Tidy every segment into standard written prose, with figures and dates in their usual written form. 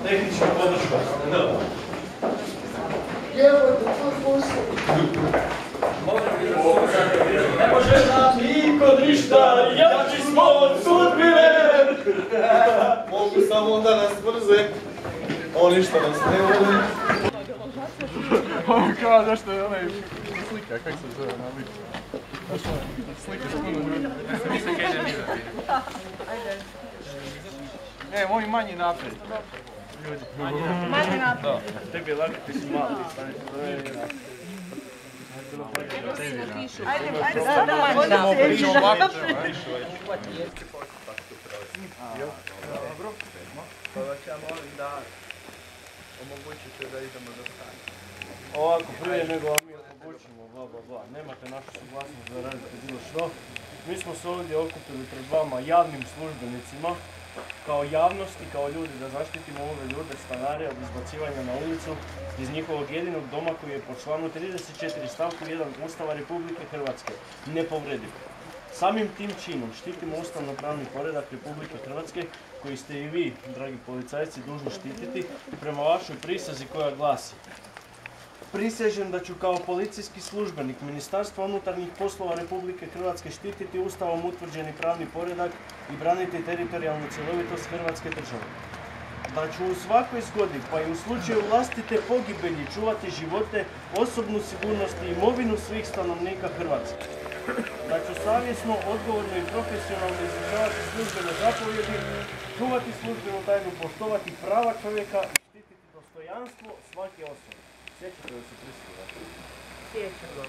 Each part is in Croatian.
tehnička podrška. Ne može nam niko ništa, jači smo od sudbine. Mogu samo da nas mrze, on ništa nas ne voli. Ovo kao zašto je onaj slika, kak se zove na liku? Slika s puno ljudi. Nisam kaj ne vidim. Ne, moji manji naprijed. Ljudi. Manji naprijed. Tebi je lako, ti si mali. Ajde, sada manji naprijed. Dobro, pa vas ja molim da omogućite da idemo do stanja. Ovako, prije nego vam mi omogućimo, nemate našu suglasnost da radite bilo što. Mi smo se ovdje okupili pred vama javnim službenicima, kao javnosti, kao ljudi da zaštitimo ove ljude, stanare od izbacivanja na ulicu iz njihovog jedinog doma koji je po članu 34 stavku 1 Ustava Republike Hrvatske nepovrediv. Samim tim činom štitimo ustavno-pravni poredak Republike Hrvatske koji ste i vi, dragi policajci, dužni štititi prema vašoj prisezi koja glasi: prisežem da ću kao policijski službenik Ministarstva unutarnjih poslova Republike Hrvatske štititi Ustavom utvrđeni pravni poredak i braniti teritorijalnu cjelovitost Hrvatske države. Da ću u svakoj zgodi, pa i u slučaju vlastite pogibelji, čuvati živote, osobnu sigurnost i imovinu svih stanovnika Hrvatske. Da ću savjesno, odgovorno i profesionalno izvršavati službene zapovjedi, čuvati službenu tajnu, poštovati prava čovjeka i štititi dostojanstvo svake osobe. Sjećate li se prisutiti? Sjećamo.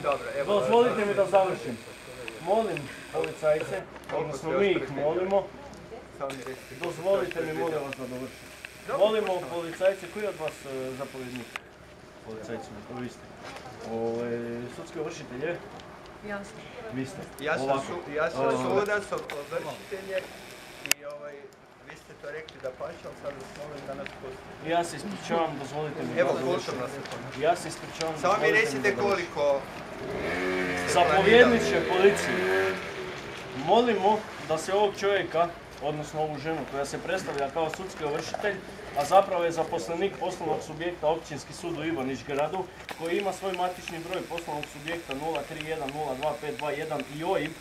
Dobro, evo... Dozvolite mi da završim. Molim policajce, odnosno mi ih molimo, dozvolite mi, molim vas da dovršim. Molimo policajce, koji je od vas zapovjednik? Policajci, vi ste. Sudski ovršitelj je? Ja sam. Vi ste. Ja sam sudac, ovršitelj je i vi ste to rekli da pače, ali sad vas molim da nas pustite. Ja se ispričavam, dozvolite mi. Evo, kulturno se ponašam. Ja se ispričavam, samo mi recite koliko... Zapovjedniče policije, molimo da se ovog čovjeka, odnosno ovu ženu koja se predstavlja kao sudski ovršitelj, a zapravo je zaposlenik poslovnog subjekta Općinski sud u Ivanić-Gradu, koji ima svoj matični broj poslovnog subjekta 031025221 i OIB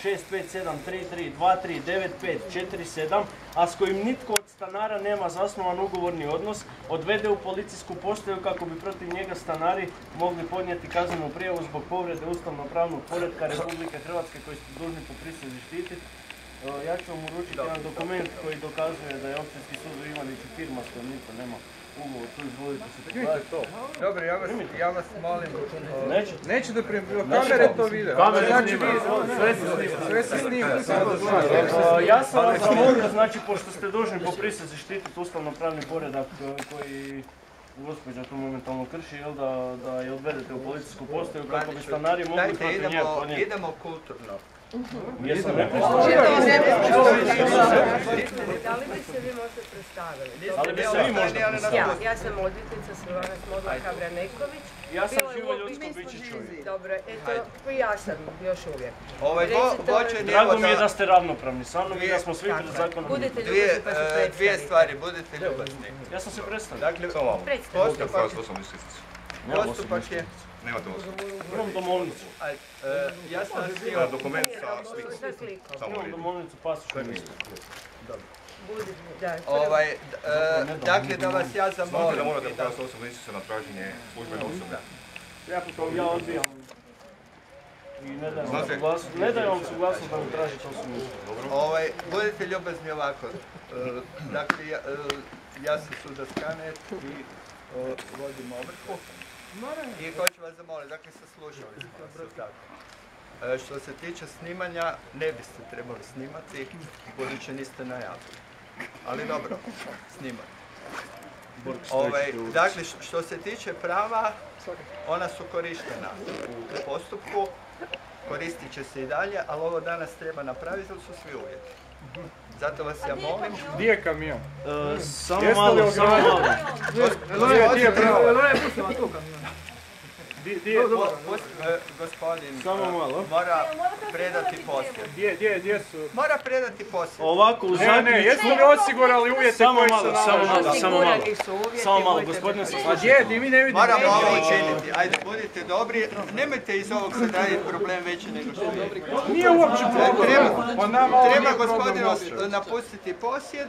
65733239547, a s kojim nitko od stanara nema zasnovan ugovorni odnos, odvede u policijsku postaju kako bi protiv njega stanari mogli podnijeti kaznenu prijavu zbog povrede ustavno-pravnog poretka Republike Hrvatske koji ste dužni po prisezi štititi. Ja ću vam uručiti jedan dokument koji dokazuje da je Općinski sud u Ivaniću firma s kojom nitko nema ugovor, tu izvolite se pogledati. Dobro, ja vas molim... Neću da kamere to vide. Znači sve se snima. Ja sam vas zamolio, znači, pošto ste dužni po prisezi štititi ustavno-pravni poredak koji gospođa tu momentalno krši, da je odvedete u policijsku postaju kako bi stanari mogli protiv nje podnijeti. Idemo kulturno. Jesam nepristano? Da li bi se vi možda predstavili? Da li bi se vi možda predstavili? Ja sam odvjetnica Silvana Smodlaka-Vraneković. Ja sam živo ljudsko biće čovjek. Dobro, eto, i ja sam još uvijek. Drago mi je da ste ravnopravni sa mnom i da smo svi pred zakonom. Budete ljubazni pa se predstavili. Dvije stvari, budete ljubazni. Ja sam se predstavio. Dakle, postupak je... Nemate osnovu. Imam domovnicu. Ja sam htio... Dokument sa slikom. Imam domovnicu, pasušku listu. Dakle, da vas ja zamolim... Znate da morate pokazati osobnu isticu na traženje službene osobe. Ja odbijam. I ne dajem vam suglasnost da mi tražite osobnu isticu. Budite ljubazni ovako. Dakle, ja sam sudac Kanet i vodim ovrhu. I hoću vas zamoliti, dakle saslušali smo se tako. Što se tiče snimanja, ne biste trebali snimati, budući niste najavili. Ali dobro, snimati. Dakle, što se tiče prava, ona su korištena u postupku, koristit će se i dalje, ali ovo danas treba napraviti, jer su svi uvjeti. Zato vas ja molim... Gdje je kamion? Samo malo, samo malo. Eloje, gdje je pravo? Gospodin Samo malo. mora predati posjed. Gdje su? Mora predati posjed. Ovako u zadnji... Jeste li osigurali uvjete Samo koji malo, se samo nalaze? malo, samo malo. Osigurani su uvjeti, Samo malo, budite gospodine se A slušajte. gdje? Di mi ne vidimo. Moramo ovo učiniti. Ajde, budite dobri. Nemojte iz ovog sad raditi problem veći nego što je. Nije uopće problem. Pa nama ovo Treba nije problem gospodinu uopće. napustiti posjed,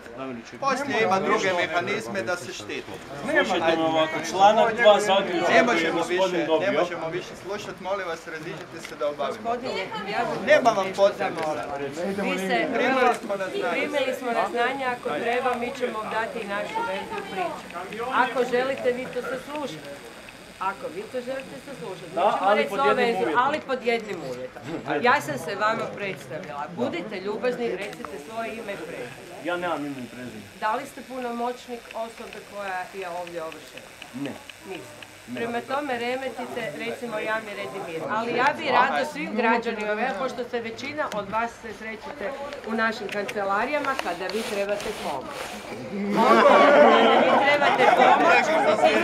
poslije ima druge mehanizme da se štiti. Slušajte me ovako, članak 2 zaključka Ne koji je možemo gospodin više, dobio. ne možemo više slušati, molim vas, raziđite se da obavimo. Gospodine, ja Nema vam potrebe. Vi se Primili smo na znanje. primili smo na znanje, ako treba mi ćemo dati i našu verziju priče. Ako želite vi to saslušati. Ako vi to želite saslušati, mi ćemo ali reći pod svoju jednim verziju, uvjetom. ali pod jednim uvjetom. Ja sam se vama predstavila. Budite ljubazni, recite svoje ime i prezime. Ja nemam ime i prezime. Da li ste punomoćnik osobe koja je ovdje ovršena? Ne. Niste. Prema tome remetite, recimo javni red i mir. Ali ja bi rado svim građanima, pošto se većina od vas se srećete u našim kancelarijama kada vi trebate pomoć. Kada vi trebate pomoć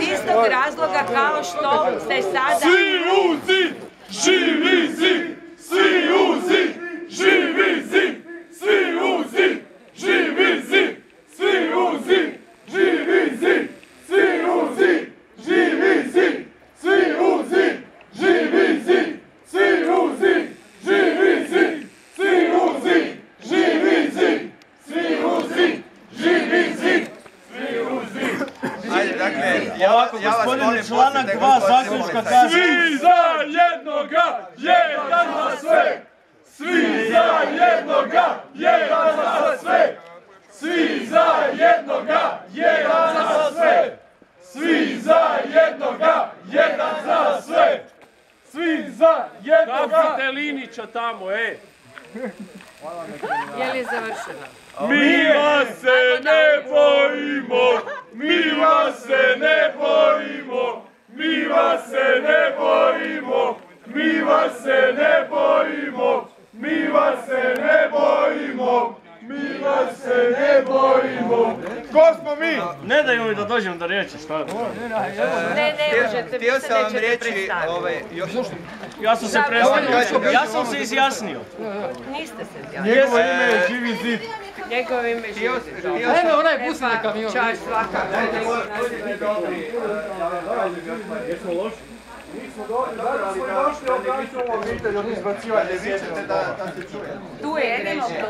iz istog razloga kao što ste sada... Svi u zid! Živi zid! Svi u zid! Živi zid! Svi u zid! Živi zid! Svi u zid! Živi zid! Svi u zid! Živi zid! Svi u zid! Živi zid! Svi u zid! Živi zid! Svi u zid! Živi zid! Svi u zid! Živi zid! Svi u zid! Ajde, dakle, Ovako, ja vas gospodine, molim, članak pustite 2 gospodine zaključka Molicaj. kaže... Svi za jednoga, jedan za sve! Svi za jednoga, jedan za sve! Svi za jednoga, jedan za sve! Svi za jednoga, jedan za sve! Svi za jednoga! Kapite Linića tamo, Je li završeno? Mi vas se ne bojimo! Mi vas se ne bojimo! Mi vas se ne bojimo! Mi vas se ne bojimo! Mi vas se ne bojimo! Mi vas se ne bojimo! Ko smo mi? Ne daju mi da dođem do riječi, šta je? Ne možete, vi Htio se sam vam nećete reći, predstaviti. još Ja sam se predstavio, ja sam se izjasnio. Niste se izjavili. Njegovo ime je Živi zid. Njegovo ime je Živi zid. Ajme, onaj busni na kamion. Čas svakako. Jesmo loši? Zato smo došli obraniti ovu obitelj od izbacivanja vičete da se čuje. Tu je greška.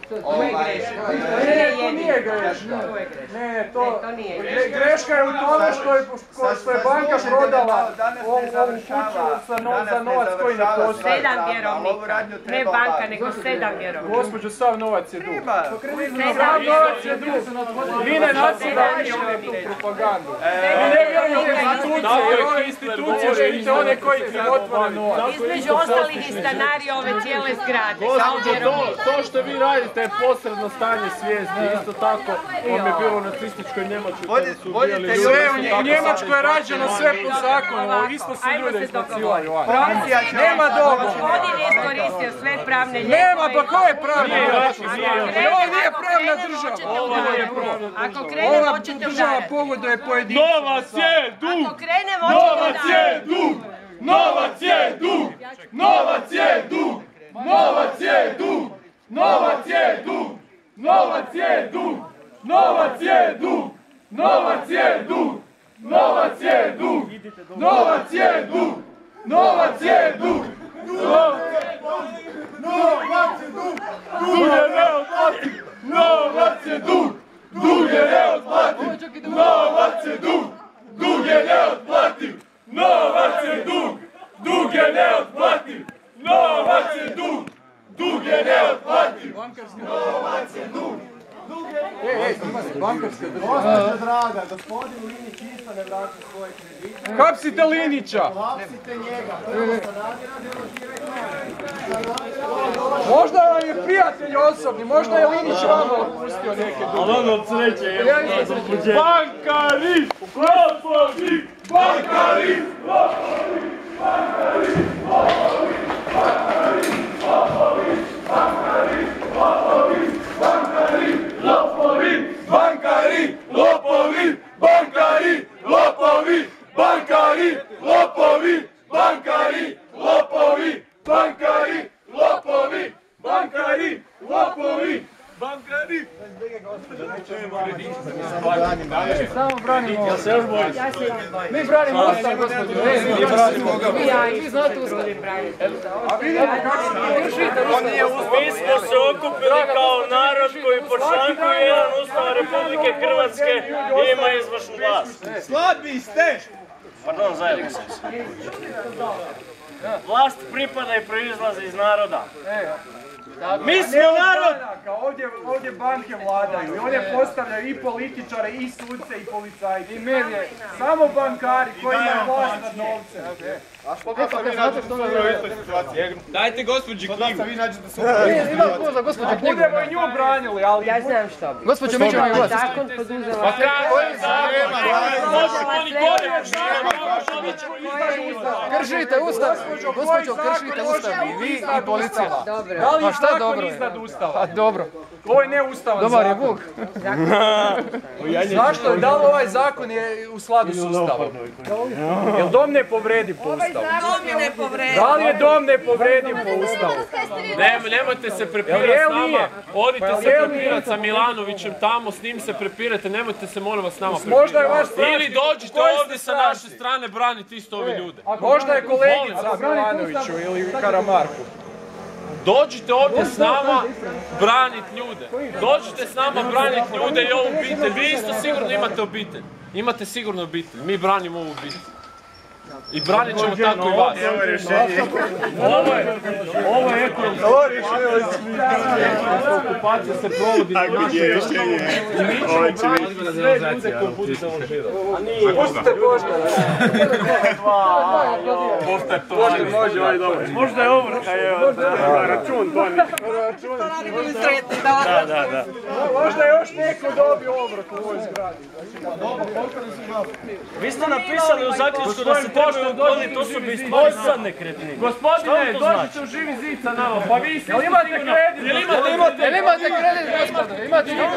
Tu je greška. To nije greška. Tu je greška. Ne, to to nije greška. greška je u tome što je banka prodala ovu kuću za novac koji ne postoji. 7 vjerovnika. Ne banka, nego 7 vjerovnika. Gospođo, sav novac je dug. 7 Sav novac je dug. Vi ne nastavljate tu propagandu. Vi ne vjerujete institucije, štite one koji krivotvore novac. Između ostalih i stanari ove cijele zgrade. Gospođo, to što vi radite je posredno stanje svijesti. Isto tako, vam je bilo u nacističkoj Njemačkoj kada su ubijali Sve u Njemačkoj je rađeno sve po zakonu, isto su ljude izbacivali van. Nema dogovora. Gospodin je iskoristio sve pravne lijekove. Nema, pa ko je pravna država? Ovo nije pravna država. Ako krene, Ova hoćete država udarati. pogoduje pojedincima. Novac je dug! Ako krene, Novac hoćete je udarati. dug! Novac je dug! Novac je dug! Novac je dug! Novac je dug! Novac je dug! Novac je dug! Novac je dug! Novac je dug! Novac je dug! Novac je dug! Novac je dug! Dug je neotplativ! Novac je dug! Dug je neotplativ! Novac je dug! Dug je neotplativ! Novac je dug! Dug je neotplativ! Novac je dug! Dug je neotplativ! Novac je dug! Bankarska Gospođo draga, gospodin Linić isto ne vraća svoje kredite. Hapsite Linića! Hapsite njega, prvo stanadi Možda vam je prijatelj osobni, možda je Linić vama otpustio neke duge. ali ono od sreće je Bankari! Lopovi! Bankari! Lopovi! Bankari! Lopovi! Bankari! Lopovi! Bankari! Lopovi! Bankari! Lopovi! Bankari! Lopovi! Bankari! Lopovi! Samo branimo. Jel se još bojiš? Mi branimo Ustav, gospođo. Vi znate Ustav. A vidimo kako se kršite Ustav. Mi smo se okupili kao narod koji po članku 1 Ustava Republike Hrvatske ima izvršnu vlast. Slabi ste! Pardon, zajedno sam se. Vlast pripada i proizlazi iz naroda. Mi smo narod! Ovdje banke vladaju i one postavljaju i političare, i sudce, i policajce, i medije. Samo bankari koji imaju vlast nad novcem. A što da sad vi nađete što u istoj situaciji? Dajte gospođi knjigu. Što da sad vi nađete što u Ima ko za gospođu knjigu. Budemo i nju branili, ali... Ja znam što bi. Gospođo, mi ćemo i vas. Zakon poduzela... Pa koji Kršite Ustav, gospođo, kršite Ustav i vi i policija. Dobro. Da li je zakon iznad Ustava? Dobro. Ovo je neustavan zakon. Dobar je Bog. Zašto? Da li ovaj zakon je u skladu s Ustavom? Jel dom ne povredi po Ustavu? Da li je dom ne povredi po Ustavu? Nemojte se prepirati s nama, odite se prepirati sa Milanovićem tamo, s njim se prepirate, nemojte se molim vas s nama prepirati. Ili dođite ovdje sa naše strane braniti isto ove ljude. Možda je kolegica Milanoviću ili Karamarku. Dođite ovdje s nama braniti ljude. Dođite s nama braniti ljude i ovu obitelj. Vi isto sigurno imate obitelj. Imate sigurno obitelj. Mi branimo ovu obitelj. I branit ćemo tako i vas. Ovo je ekonomska okupacija se provodi na našoj državi. I mi ćemo braniti sve ljude koji budu deložirali. Pustite Boždara. Poštar može ovaj dobro. Možda je ovrha, račun doni. Da. Možda još neko dobio ovrhu u ovoj zgradi. Vi ste napisali u zaključku da se trebaju odgoditi osobi i stvari sa nekretnine. Gospodine, dođite u Živi zid sa nama, pa vi ste... Jel imate kredit? Jel imate kredit, gospodo? Imate kredit?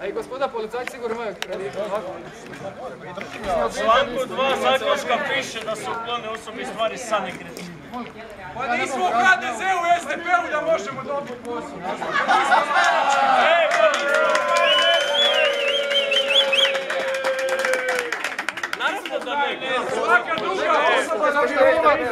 Ej, gospoda policajci sigurno imaju kredit. U članku 2 zaključka piše da se uklone osobe i stvari sa nekretnine. Pa nismo u HDZ-u, u SDP-u da možemo dobiti posao. Svaka druga osoba da što imate.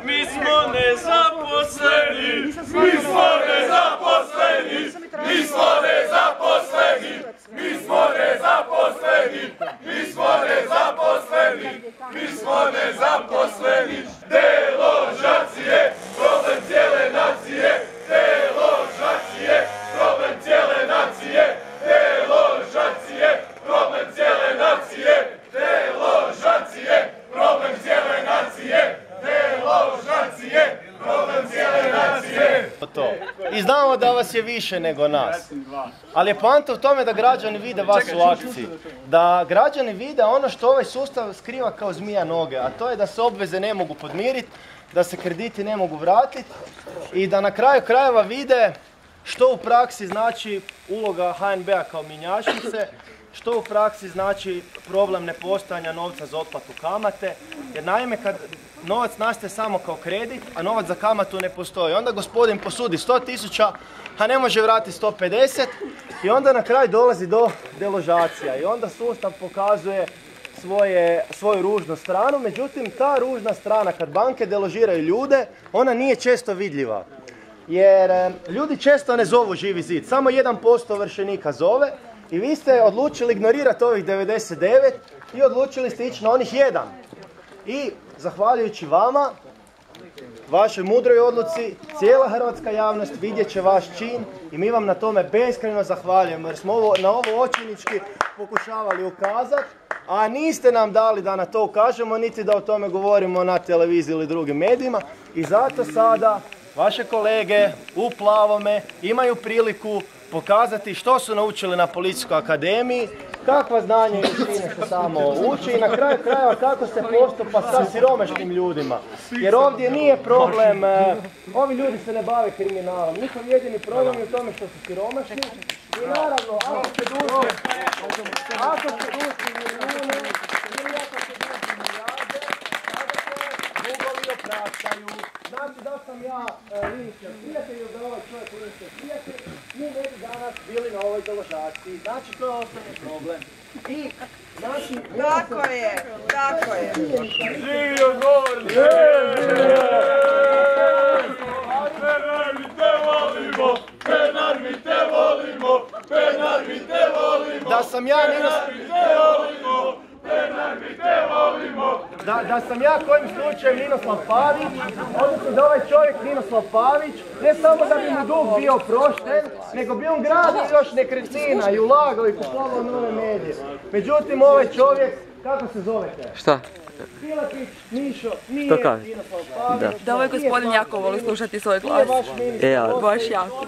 Mi smo nezaposleni! Mi smo nezaposleni! Mi smo nezaposleni! Mi smo nezaposleni! Mi smo nezaposleni! Mi smo nezaposleni! Deložacije! Problem cijele nacije! Deložacije! Problem cijele nacije! Deložacije! Problem cijele nacije! Deložacije! Problem cijele nacije! Deložacije! Problem cijele nacije! I znamo da vas je više nego nas. Ali je poanta u tome da građani vide vas u akciji. Da građani vide ono što ovaj sustav skriva kao zmija noge, a to je da se obveze ne mogu podmiriti, da se krediti ne mogu vratiti i da na kraju krajeva vide što u praksi znači uloga HNB-a kao mjenjačnice, što u praksi znači problem nepostojanja novca za otplatu kamate, jer naime kad novac nastaje samo kao kredit, a novac za kamatu ne postoji, onda gospodin posudi 100.000, a ne može vratiti 150 i onda na kraju dolazi do deložacija i onda sustav pokazuje svoju ružnu stranu, međutim ta ružna strana kad banke deložiraju ljude, ona nije često vidljiva. Jer ljudi često ne zovu Živi zid, samo 1% ovršenika zove i vi ste odlučili ignorirati ovih 99 i odlučili ste ići na onih 1. I zahvaljujući vama, vašoj mudroj odluci, cijela hrvatska javnost vidjet će vaš čin i mi vam na tome beskrajno zahvaljujemo jer smo na ovo očajnički pokušavali ukazati, a niste nam dali da na to ukažemo niti da o tome govorimo na televiziji ili drugim medijima i zato sada vaše kolege u plavome imaju priliku pokazati što su naučili na Policijskoj akademiji kakva znanja i vještine se tamo uči i na kraju krajeva kako se postupa sa siromašnim ljudima. Jer ovdje nije problem, ovi ljudi se ne bave kriminalom, njihov jedini problem je u tome što su siromašni i naravno ako se duži milijune ili ako se duži milijarde, tada se dugovi opraštaju. Znači da sam ja Linićev prijatelj ili da ovaj čovjek Linićev prijatelj, mi ne bi danas bili na ovoj deložaciji. Znači to je osnovni problem. I, znači, Tako je. Živio Gornji! Penar mi te volimo! Penar mi te volimo! Penar mi te volimo! da sam ja Da sam ja kojim slučajem Ninoslav Pavić, odnosno da ovaj čovjek Ninoslav Pavić, ne samo da bi mu dug bio oprošten, nego bi on gradio još nekretnina i ulagao i kupovao nove medije. Međutim, ovaj čovjek, kako se zovete? Šta? Pilapić, Mišo, nije Što kaže? Ninoslav Pavić. Da ovaj gospodin jako voli slušati svoj glas. Baš jako.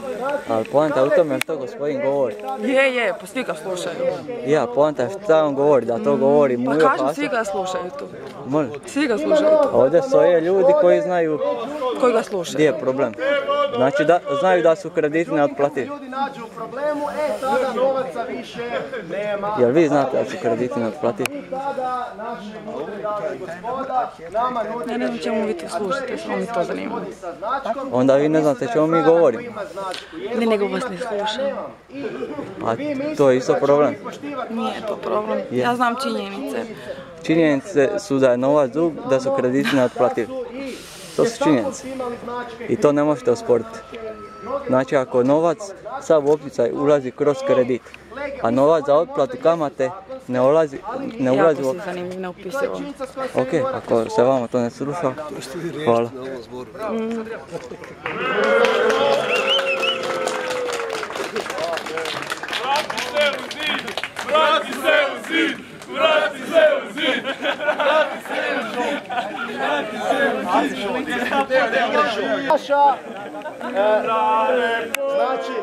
Ali poanta u tome što gospodin govori. Je, pa svi ga slušaju. Ja, poanta šta on govori, da to govori Pa Mujo kažem, Pasa. svi ga slušaju tu. Može. Svi ga slušaju tu. Ovdje stoje ljudi koji znaju Koji ga gdje slušaju. je problem. Znači da znaju da su krediti neotplativi. Ljudi nađu u problemu, tada novaca više nema. Jel vi znate da su krediti neotplativi? I tada naši mudri dame i gospoda nama nude Ne znam čemu vi to slušate, samo mi to zanima. Onda vi ne znate čemu mi govorimo. Ne, nego vas ne slušaju. A to je isto problem. Nije to problem. Ja znam činjenice. Činjenice su da je novac dug, da su krediti neotplativi. To su činjenice. I to ne možete osporiti. Znači ako novac sav opticaj ulazi kroz kredit, a novac za otplatu kamate ne ulazi Jako u... si zanimljiv, neopisivo. Ok, ako se vama to ne sluša, hvala. Vrati se u zid! Vrati se u zid! Vrati se u zid! Vrati se u zid! Naša, znači,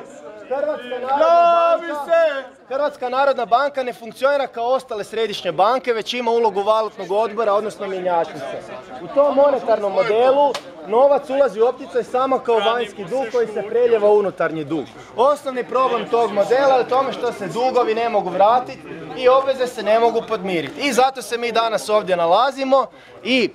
Hrvatska narodna banka ne funkcionira kao ostale središnje banke, već ima ulogu valutnog odbora, odnosno mjenjačnice. U tom monetarnom modelu novac ulazi u opticaj samo kao vanjski dug koji se preljeva u unutarnji dug. Osnovni problem tog modela je u tome što se dugovi ne mogu vratiti i obveze se ne mogu podmiriti. I zato se mi danas ovdje nalazimo i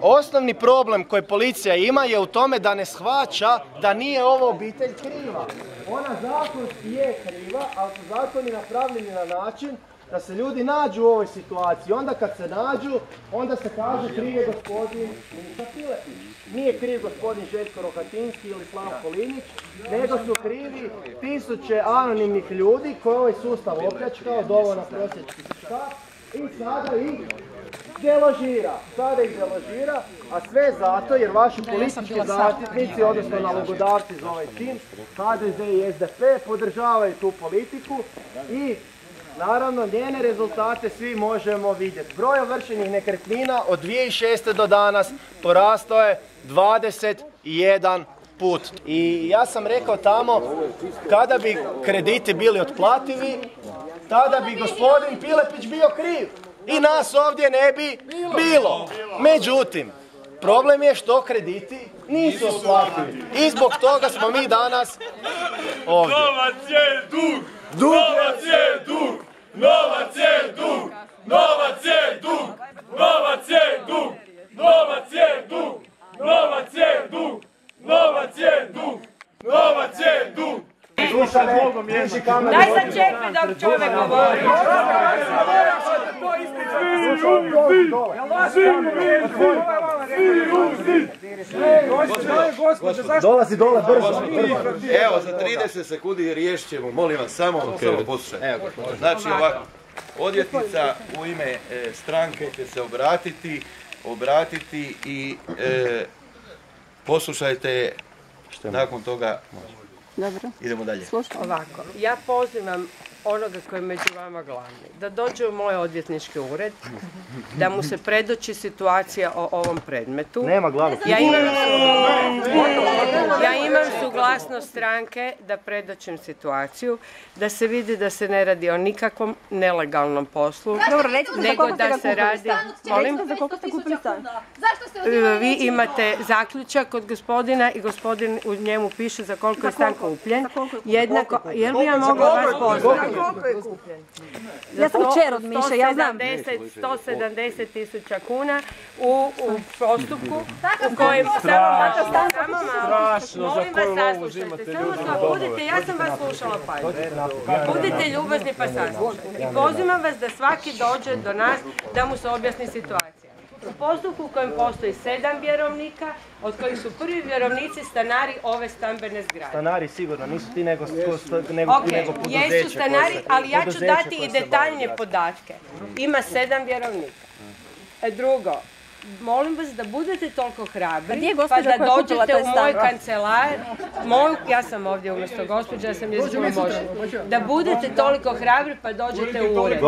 osnovni problem koji policija ima je u tome da ne shvaća da nije ova obitelj kriva. Ona zakonski je kriva, ali su zakoni napravljeni na način da se ljudi nađu u ovoj situaciji. Onda kad se nađu, onda se kaže kriv je gospodin Miša Pilepić. Nije kriv gospodin Željko Rohatinski ili Slavko Linić, nego su krivi tisuće anonimnih ljudi koji ovaj sustav opljačkao, doveo na prosječki štap i sada ih deložira. A sve zato jer vaši politički zaštitnici, odnosno nalogodavci za ovaj čin, HDZ i SDP, podržavaju tu politiku i naravno njene rezultate svi možemo vidjeti. Broj ovršenih nekretnina od 2006. do danas porastao je 21 put. I ja sam rekao tamo, kada bi krediti bili otplativi, tada bi gospodin Pilepić bio kriv. I nas ovdje ne bi bilo. Međutim, problem je što krediti nisu otplativi. I zbog toga smo mi danas ovdje. Novac je dug! Novac je dug! Novac je dug! Novac je dug! Novac je dug! Novac je dug! Novac je dug! Novac je dug! Novac je dug! Daj začekaj dok čovjek govori. Dolazi dole brzo. Evo, za 30 sekundi riješit ćemo, molim vas, samo poslušajte. Znači ovako, odvjetnica u ime stranke će se obratiti i poslušajte, nakon toga idemo dalje. Ovako, ja pozivam onoga koji je među vama glavni. Da dođe u moj odvjetnički ured, da mu se predoči situacija o ovom predmetu. Nema glavnog. Ja imam suglasnost stranke da predočim situaciju, da se vidi da se ne radi o nikakvom nelegalnom poslu, nego da se radi... Molim? Za koliko ste kupili stan? Vi imate zaključak od gospodina i gospodin u njemu piše za koliko je stan kupljen. Jednako, jel bi ja mogla vas poznati? Ja sam kćer od Miše, ja znam. 170.000 kuna u postupku u kojem... Strašno, za koju lovu uzimate ljudi na domove. Ja sam vas slušala pažnju. Budite ljubazni pa saslušajte. I pozivam vas da svaki dođe do nas da mu se objasni situacija. U postupku u kojem postoji 7 vjerovnika, od kojih su prvi vjerovnici stanari ove stambene zgrade. Stanari sigurno, nisu ti nego poduzeće. Jesu stanari, ali ja ću dati i detaljnije podatke. Ima 7 vjerovnika. Drugo, molim vas da budete toliko hrabri, pa da dođete u moj kancelar, ja sam ovdje umjesto gospođa, ja sam njezinu možda, da budete toliko hrabri pa dođete u ured.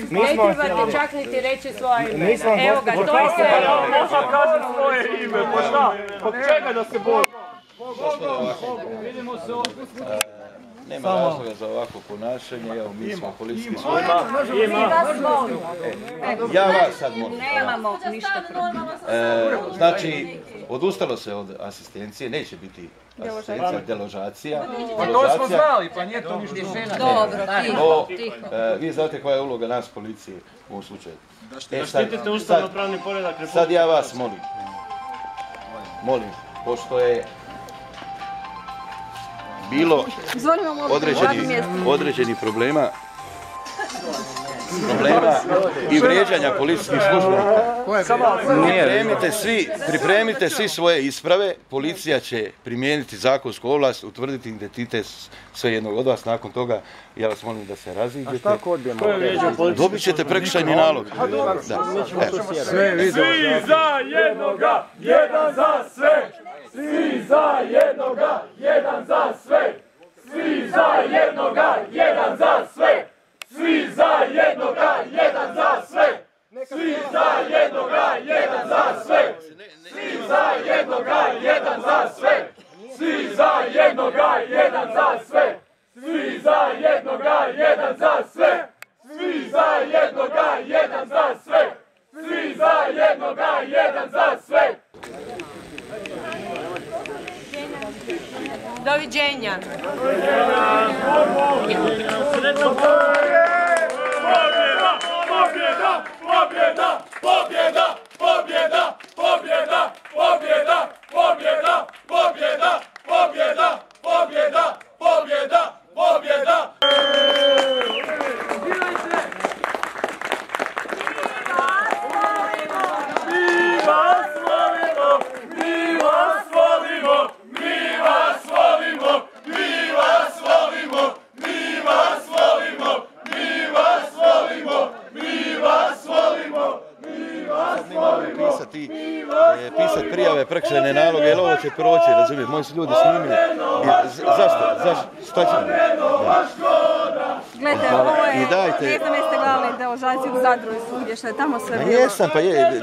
Ne trebate čak niti reći svoje ime. Evo ga, to je sve. Možda kažem svoje ime, pa šta? Pa čega da se bojim? Vidimo se nema razloga za ovako ponašanje, evo mi smo policijski službenici. Ja vas sad molim. Nemamo ništa protiv. Znači, odustalo se od asistencije, neće biti asistencija, deložacija. Pa to smo znali, pa nije to ništa. Dobro, tiho. Vi znate koja je uloga nas policije u ovom slučaju. Štitite ustavno-pravni poredak Republike. Sad ja vas molim, pošto je bilo određenih problema i vrijeđanja policijskih službenika. Pripremite svi svoje isprave, policija će primijeniti zakonsku ovlast, utvrditi identitet sve jednog od vas, nakon toga ja vas molim da se raziđete. Dobit ćete prekršajni nalog. Svi za jednoga, jedan za sve! Svi za jednoga, jedan za sve! Svi za jednoga, jedan za sve! Svi za jednoga, jedan za sve! Svi za jednoga, jedan za sve! Svi za jednoga, jedan za sve! Svi za jednoga, jedan za sve! Svi za jednoga, jedan za sve! Svi za jednoga, jedan za sve! Svi za jednoga, jedan za sve! Doviđenja. Pobjeda! Pobjeda! Pobjeda! Pobjeda! Pobjeda! Pobjeda! Pobjeda! Pobjeda! Pobjeda! Pobjeda! Pobjeda! Pobjeda! Mi vas volimo! Mi vas volimo! Mi vas volimo! Mi vas volimo! Mi vas volimo! Mi vas volimo! Mi vas volimo! Mi vas volimo! Pisati prijave, prekršajne naloge, jer ovo će proći, razumijete, moji su ljudi snimili. Zašto? Šta ćemo? Gledajte, ovo je, ne znam jeste gledali deložaciju u Zadru i svugdje što je tamo sve bilo. Jesam, pa je.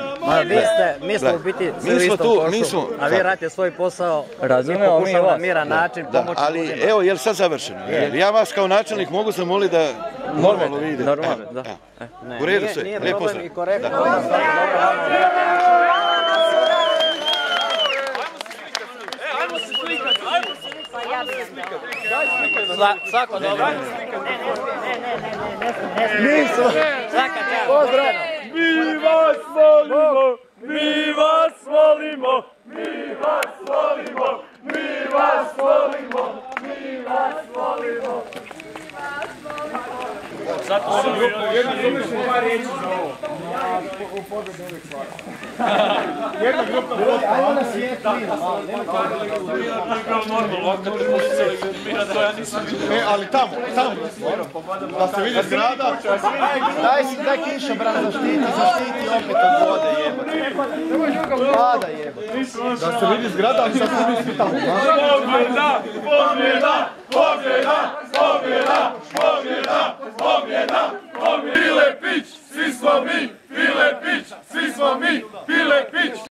Mi smo u biti svi u istom košu, a vi radite svoj posao i pokušamo na miran način pomoći ljudima. Ali evo, je li sad završeno? Ja vas kao načelnik mogu zamoliti da normalno vidite. Normalno, da. U redu sve, lijep pozdrav. Svako dobro. Pozdrav! Mi vas volimo! Mi vas volimo! Mi vas volimo! Mi vas volimo! Mi vas volimo! Zato su jednu par riječi za ovo. U pobjedu uvijek svaka. Jedna grupa ajmo na svijet plina. Ali tamo. Da se vidi zgrada. Daj kišobran zaštiti opet od vode jebote. Vlada jebote. Da se vidi zgrada, ali sad se vidi tamo. Pobjeda! Pobjeda! Pobjeda! pobjeda, pobjeda, pobjeda, pobjeda. Pile pić, svi smo mi, pile pić, svi smo mi, pile pić.